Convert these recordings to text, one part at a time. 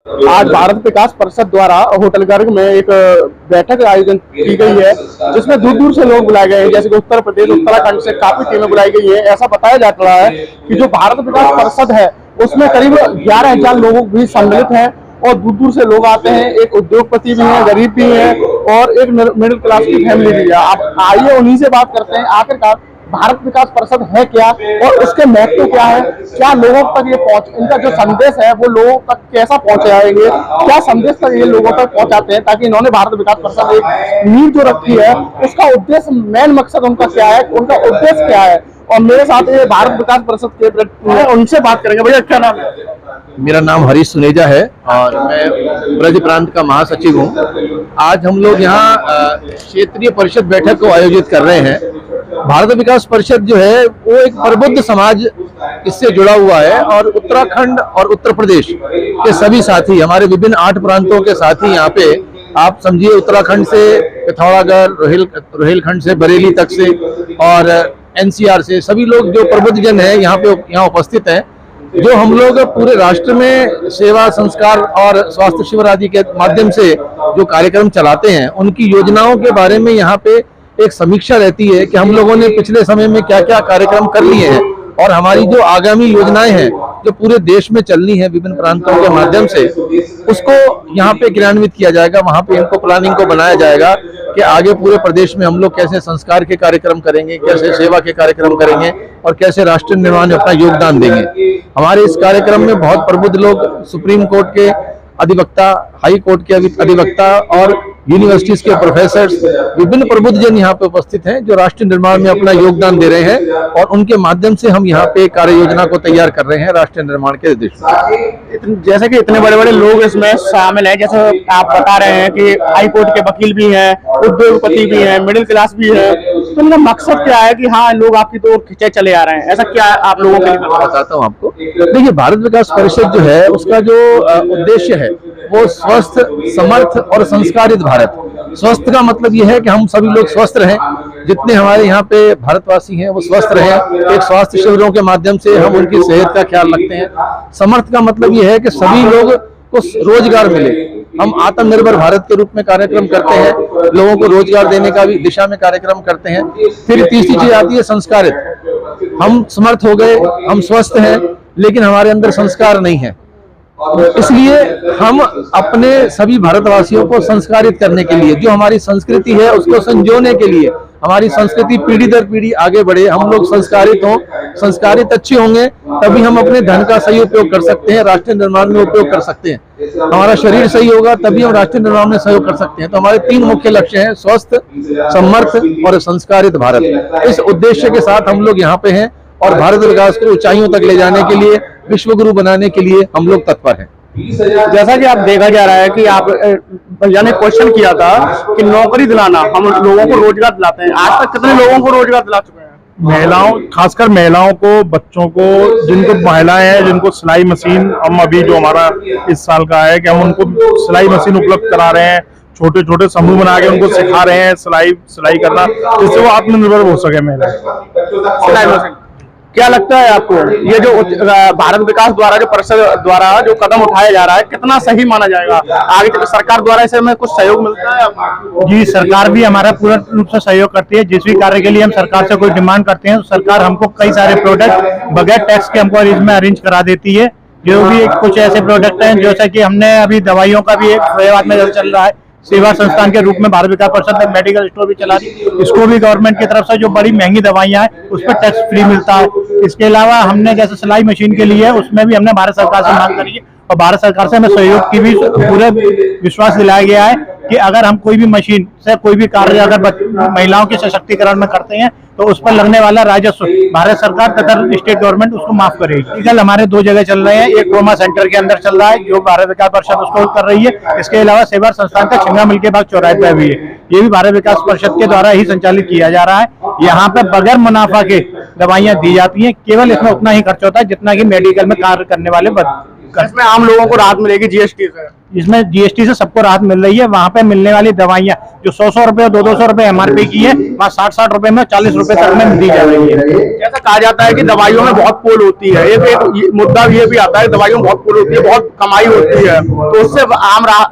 आज भारत विकास परिषद द्वारा होटल गर्ग में एक बैठक आयोजन की गई है, जिसमें दूर दूर से लोग बुलाए गए हैं। जैसे कि उत्तर प्रदेश, उत्तराखंड से काफी टीमें बुलाई गई है। ऐसा बताया जा रहा है कि जो भारत विकास परिषद है उसमें करीब 11,000 लोग भी सम्मिलित हैं और दूर दूर से लोग आते हैं। एक उद्योगपति भी है, गरीब भी है और एक मिडिल क्लास की फैमिली भी है। आप आइए उन्हीं से बात करते हैं आखिरकार भारत विकास परिषद है क्या और उसके महत्व क्या है, क्या लोगों तक ये इनका जो संदेश है वो लोगों तक कैसा पहुंचाएंगे, क्या संदेश तक ये लोगों तक पहुंचाते हैं, ताकि इन्होंने भारत विकास परिषद एक नींव जो रखी है उसका उद्देश्य, मेन मकसद उनका क्या है, उनका उद्देश्य क्या है। और मेरे साथ ये भारत विकास परिषद के उनसे बात करेंगे। भैया क्या नाम है? मेरा नाम हरीश सुनेजा है और मैं ब्रज प्रांत का महासचिव हूँ। आज हम लोग यहाँ क्षेत्रीय परिषद बैठक को आयोजित कर रहे हैं। भारत विकास परिषद जो है वो एक प्रबुद्ध समाज इससे जुड़ा हुआ है और उत्तराखंड और उत्तर प्रदेश के सभी साथी, हमारे विभिन्न 8 प्रांतों के साथी यहाँ पे, आप समझिए उत्तराखंड से पिथौरागढ़, रोहिलखंड से बरेली तक से और एनसीआर से सभी लोग जो प्रबुद्ध जन है यहाँ उपस्थित हैं। जो हम लोग पूरे राष्ट्र में सेवा, संस्कार और स्वास्थ्य शिविर आदि के माध्यम से जो कार्यक्रम चलाते हैं, उनकी योजनाओं के बारे में यहाँ पे एक समीक्षा रहती है कि हम लोगों ने पिछले समय में क्या क्या कार्यक्रम कर लिए हैं और हमारी जो आगामी योजनाएं हैं जो पूरे देश में चलनी है विभिन्न प्रांतों के माध्यम से, उसको यहाँ पे क्रियान्वित किया जाएगा। वहाँ पे इनको प्लानिंग को बनाया जाएगा कि आगे पूरे प्रदेश में हम लोग कैसे संस्कार के कार्यक्रम करेंगे, कैसे सेवा के कार्यक्रम करेंगे और कैसे राष्ट्र निर्माण में अपना योगदान देंगे। हमारे इस कार्यक्रम में बहुत प्रबुद्ध लोग, सुप्रीम कोर्ट के अधिवक्ता, हाई कोर्ट के अधिवक्ता और यूनिवर्सिटीज के प्रोफेसर, विभिन्न प्रबुद्ध जन यहाँ पे उपस्थित हैं जो राष्ट्र निर्माण में अपना योगदान दे रहे हैं और उनके माध्यम से हम यहाँ पे कार्य योजना को तैयार कर रहे हैं राष्ट्र निर्माण के उद्देश्य। जैसे कि इतने बड़े बड़े लोग इसमें शामिल हैं, जैसे आप बता रहे हैं कि हाई कोर्ट के वकील भी हैं, उद्योगपति भी हैं, मिडिल क्लास भी है, तो इनका मकसद क्या है कि हाँ लोग आपकी तो खिंचे चले आ रहे हैं, ऐसा क्या आप लोगों के लिए? बताता हूँ आपको। देखिए, भारत विकास परिषद जो है उसका जो उद्देश्य है वो स्वस्थ, समर्थ और संस्कारित भारत। स्वस्थ का मतलब यह है कि हम सभी लोग स्वस्थ रहें, जितने हमारे यहाँ पे भारतवासी हैं वो स्वस्थ रहें। एक स्वास्थ्य शिविरों के माध्यम से हम उनकी सेहत का ख्याल रखते हैं। समर्थ का मतलब यह है कि सभी लोग को रोजगार मिले। हम आत्मनिर्भर भारत के रूप में कार्यक्रम करते हैं, लोगों को रोजगार देने का भी दिशा में कार्यक्रम करते हैं। फिर तीसरी चीज आती है संस्कारित। हम समर्थ हो गए, हम स्वस्थ हैं, लेकिन हमारे अंदर संस्कार नहीं है, इसलिए हम अपने सभी भारतवासियों को संस्कारित करने के लिए, जो हमारी संस्कृति है उसको संजोने के लिए, हमारी संस्कृति पीढ़ी दर पीढ़ी आगे बढ़े, हम लोग संस्कारित हों, संस्कारित अच्छे होंगे तभी हम अपने धन का सही उपयोग कर सकते हैं, राष्ट्र निर्माण में उपयोग कर सकते हैं। हमारा शरीर सही होगा तभी हम राष्ट्र निर्माण में सहयोग कर सकते हैं। तो हमारे 3 मुख्य लक्ष्य हैं: स्वस्थ, समर्थ और संस्कारित भारत। इस उद्देश्य के साथ हम लोग यहाँ पे हैं और भारत विकास को ऊंचाइयों तक ले जाने के लिए, विश्व गुरु बनाने के लिए हम लोग तत्पर हैं। जैसा कि आप देखा जा रहा है कि आप भैया ने क्वेश्चन किया था कि नौकरी दिलाना, हम लोगों को रोजगार दिलाते हैं, आज तक कितने लोगों को रोजगार दिला चुके हैं? महिलाओं, खासकर महिलाओं को, बच्चों को, जिनको महिलाएं हैं जिनको सिलाई मशीन, हम अभी जो हमारा इस साल का है कि हम उनको सिलाई मशीन उपलब्ध करा रहे हैं। छोटे छोटे समूह बना के उनको सिखा रहे हैं सिलाई करना, जिससे वो आत्मनिर्भर हो सके महिलाएं। सिलाई मशीन क्या लगता है आपको, ये जो भारत विकास द्वारा, जो परिषद द्वारा जो कदम उठाया जा रहा है, कितना सही माना जाएगा? आगे सरकार द्वारा इसमें में कुछ सहयोग मिलता है? जी, सरकार भी हमारा पूर्ण रूप से सहयोग करती है। जिस भी कार्य के लिए हम सरकार से कोई डिमांड करते हैं, सरकार हमको कई सारे प्रोडक्ट बगैर टैक्स के हमको इसमें अरेंज करा देती है। जो भी कुछ ऐसे प्रोडक्ट हैं, जैसे कि हमने अभी दवाइयों का भी एक फैसलाबाद में चल रहा है, सेवा संस्थान के रूप में भारत विकास परिषद ने मेडिकल स्टोर भी चला दी। इसको भी गवर्नमेंट की तरफ से जो बड़ी महंगी दवाइयां हैं उस पर टैक्स फ्री मिलता है। इसके अलावा हमने जैसे सिलाई मशीन के लिए, उसमें भी हमने भारत सरकार से मांग करी है और भारत सरकार से हमें सहयोग की भी पूरे विश्वास दिलाया गया है कि अगर हम कोई भी मशीन से कोई भी कार्य अगर महिलाओं के सशक्तिकरण में करते हैं तो उस पर लगने वाला राजस्व भारत सरकार तथा स्टेट गवर्नमेंट उसको माफ करेगी। कल हमारे 2 जगह चल रहे हैं, एक ट्रोमा सेंटर के अंदर चल रहा है जो भारत विकास परिषद उसको कर रही है। इसके अलावा सेवा संस्थान का छिंगा मिल के बाग चौराहे पर भी है, ये भी भारत विकास परिषद के द्वारा ही संचालित किया जा रहा है। यहाँ पे बगैर मुनाफा के दवाइयाँ दी जाती हैं, केवल इसमें उतना ही खर्च होता है जितना कि मेडिकल में कार्य करने वाले। इसमें आम लोगों को राहत मिलेगी जीएसटी से। जिसमें जीएसटी से सबको राहत मिल रही है। वहां पे मिलने वाली दवाइयां जो 100 रुपए 200 रुपए एमआरपी की है, वहाँ 60 रुपए में 40 रुपए तक में दी जा रही है। जैसा कहा जाता है कि दवाइयों में बहुत पोल होती है, एक मुद्दा ये भी आता है, दवाइयों में बहुत पोल होती है, बहुत कमाई होती है, तो उससे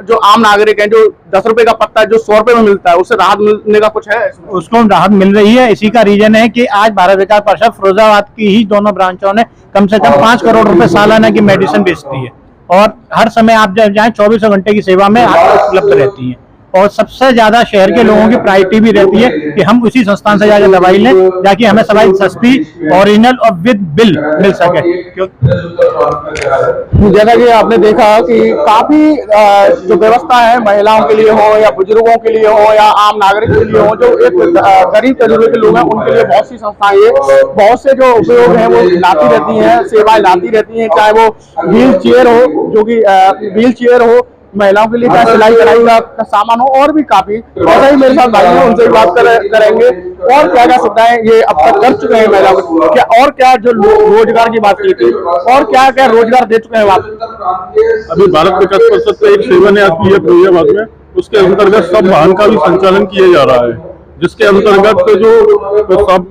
जो आम नागरिक हैं, जो 10 रुपए का पत्ता है जो 100 रुपए में मिलता है, उससे राहत मिलने का कुछ है? उसको राहत मिल रही है। इसी का रीजन है कि आज भारत विकास परिषद फिरोजाबाद की ही दोनों ब्रांचों ने कम से कम 5 करोड़ रुपए सालाना की मेडिसिन बेचती है, और हर समय आप जब जाएं 24 घंटे की सेवा में आपको उपलब्ध रहती है। और सबसे ज्यादा शहर के लोगों की प्रायोरिटी भी रहती है कि हम उसी संस्थान से जाकर दवाई लें, ताकि हमें दवाई सस्ती, ओरिजिनल और विद बिल मिल सके। जैसा कि आपने देखा कि काफी जो व्यवस्था है महिलाओं के लिए हो या बुजुर्गों के लिए हो या आम नागरिक के लिए हो, जो एक गरीब तबके के लोग हैं, उनके लिए बहुत सी संस्थाएं, बहुत से जो उपयोग हैं वो लाती रहती हैं, सेवाएं लाती रहती हैं, चाहे वो व्हील चेयर हो, जो कि व्हील चेयर हो, महिलाओं के लिए चाहे सिलाई कढ़ाई का सामान हो, और भी काफी। ऐसा ही मेरे साथ भाई हैं, उनसे बात करेंगे और क्या क्या सुविधाएं ये अब तक कर चुके हैं महिलाओं को, क्या और क्या जो रोजगार की बात की थी, और क्या क्या रोजगार दे चुके हैं आप? अभी भारत विकास परिषद का एक शिलान्यास भी है फिरोजाबाद में, उसके अंतर्गत सब वाहन का भी संचालन किया जा रहा है, जिसके अंतर्गत जो सब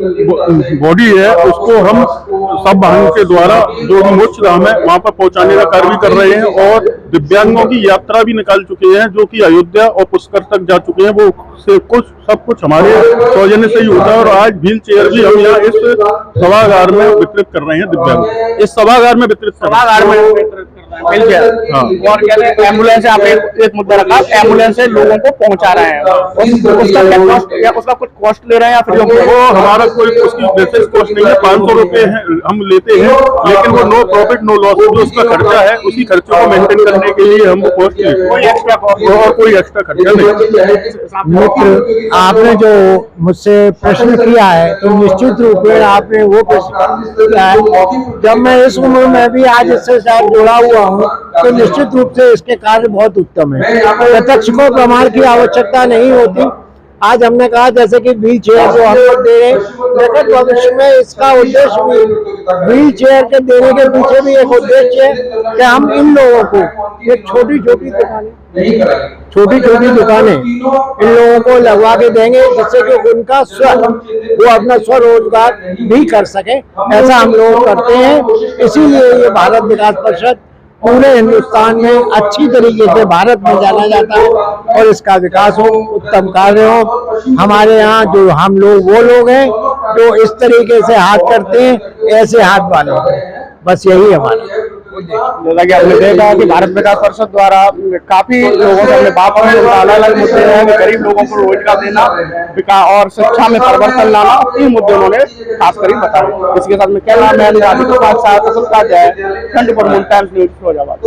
बॉडी है उसको हम सब वाहन के द्वारा जो भी मोक्ष धाम है वहां पर पहुंचाने का कार्य भी कर रहे हैं, और दिव्यांगों की यात्रा भी निकाल चुके हैं, जो कि अयोध्या और पुष्कर तक जा चुके हैं। वो से कुछ सब कुछ हमारे सौजन्य से ही होता है, और आज व्हील चेयर भी हम यहाँ इस सभागार में वितरित कर रहे हैं। दिव्यांग इस सभागार में वितरित कर रहे हैं। हाँ। और कहते हैं एम्बुलेंस, आपने एक मुद्दा रखा, एम्बुलेंस से लोगों को पहुंचा रहे हैं, उसका कुछ कॉस्ट ले रहे हैं या फिर वो हमारा कोई उसकी बेसिस कॉस्ट नहीं है, 500 रुपए हम लेते हैं, लेकिन वो नो प्रॉफिट नो लॉस, जो उसका खर्चा है उसी खर्चे को मेंटेन करने के लिए हम कॉस्ट लेते हैं, और कोई एक्स्ट्रा खर्चा नहीं। मित्र, आपने जो मुझसे प्रश्न किया है तो निश्चित रूप में आपने वो प्रश्न किया है। जब मैं इस उम्र में भी आज इससे साथ जुड़ा हुआ हूँ, तो निश्चित रूप से इसके कार्य बहुत उत्तम है। प्रत्यक्ष को प्रमाण की आवश्यकता नहीं होती। आज हमने कहा जैसे कि व्हील चेयर जो हम लोग दे रहे हैं, लेकिन भविष्य में इसका उद्देश्य भी, व्हील चेयर के देने के पीछे भी एक उद्देश्य है कि हम इन लोगों को एक छोटी छोटी दुकानें इन लोगों को लगवा के देंगे, जिससे कि उनका वो अपना स्वरोजगार भी कर सके। ऐसा हम लोग करते हैं, इसीलिए ये भारत विकास परिषद पूरे हिंदुस्तान में अच्छी तरीके से भारत में जाना जाता है, और इसका विकास हो, उत्तम कार्य हो। हमारे यहाँ जो हम लोग वो लोग हैं जो इस तरीके से हाथ करते हैं, ऐसे हाथ वाले, बस यही हमारा। जैसा कि आपने देखा कि भारत विकास परिषद द्वारा काफी लोगों से हमने बात की, अलग अलग मुद्दे हैं, गरीब लोगों को रोजगार देना, विकास और शिक्षा में परिवर्तन लाना, 3 मुद्दे उन्होंने खासकर बताए। इसके साथ में क्या नाम है, 24 न्यूज फिरोजाबाद।